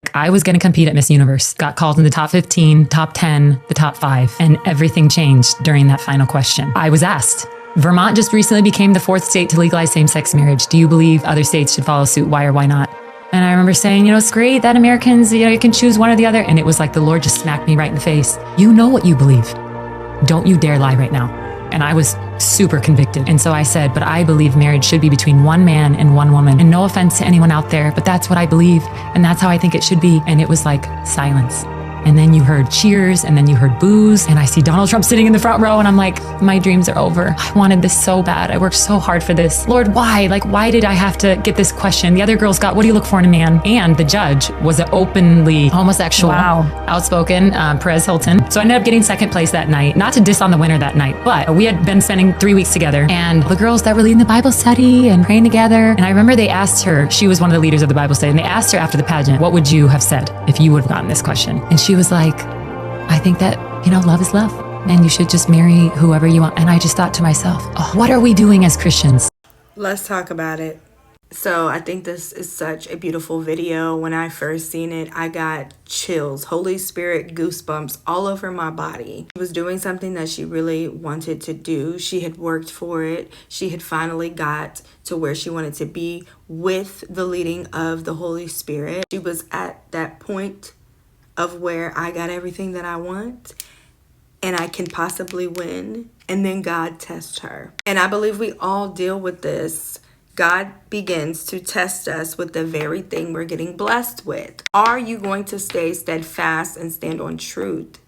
like I was going to compete at Miss Universe. Got called in the top 15, top 10, the top 5, and everything changed during that final question. I was asked, Vermont just recently became the 4th state to legalize same-sex marriage. Do you believe other states should follow suit? Why or why not? And I remember saying, it's great that Americans, you can choose one or the other. And it was like the Lord just smacked me right in the face. You know what you believe. Don't you dare lie right now. And I was super convicted. And so I said, but I believe marriage should be between one man and one woman. And no offense to anyone out there, but that's what I believe. And that's how I think it should be. And it was like silence. And then you heard cheers, and then you heard boos, and I see Donald Trump sitting in the front row, and I'm like, my dreams are over. I wanted this so bad. I worked so hard for this. Lord, why? Like, why did I have to get this question? The other girls got, what do you look for in a man? And the judge was an openly homosexual, outspoken Perez Hilton. So I ended up getting 2nd place that night. Not to diss on the winner that night, but we had been spending 3 weeks together, and the girls that were leading the Bible study and praying together. And I remember they asked her, she was one of the leaders of the Bible study, and they asked her after the pageant, what would you have said if you would have gotten this question? And she was like, I think that, love is love, and you should just marry whoever you want. And I just thought to myself, oh, what are we doing as Christians? Let's talk about it. So I think this is such a beautiful video. When I first seen it, I got chills, Holy Spirit goosebumps all over my body. She was doing something that she really wanted to do. She had worked for it. She had finally got to where she wanted to be with the leading of the Holy Spirit. She was at that point of where I got everything that I want and I can possibly win. And then God tests her. And I believe we all deal with this. God begins to test us with the very thing we're getting blessed with. Are you going to stay steadfast and stand on truth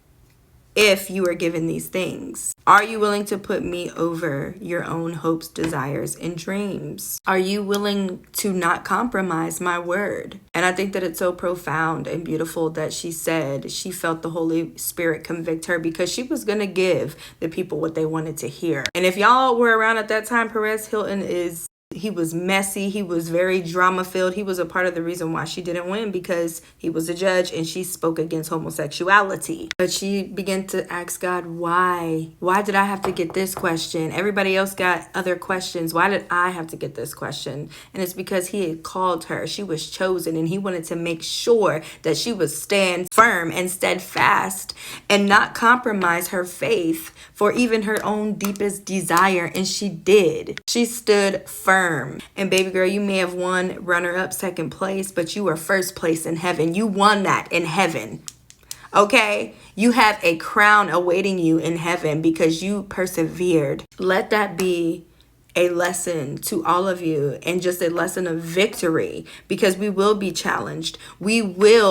if you are given these things? Are you willing to put me over your own hopes, desires, and dreams? Are you willing to not compromise my word? And I think that it's so profound and beautiful that she said she felt the Holy Spirit convict her because she was going to give the people what they wanted to hear. And if y'all were around at that time, Perez Hilton he was messy. He was very drama filled. He was a part of the reason why she didn't win, because he was a judge and she spoke against homosexuality. But she began to ask God, why? Why did I have to get this question? Everybody else got other questions. Why did I have to get this question? And it's because he had called her. She was chosen, and he wanted to make sure that she would stand firm and steadfast and not compromise her faith for even her own deepest desire. And she did. She stood firm. And baby girl, you may have won runner-up 2nd place, but you were 1st place in heaven. You won that in heaven. Okay? You have a crown awaiting you in heaven because you persevered. Let that be a lesson to all of you, and just a lesson of victory, because we will be challenged. We will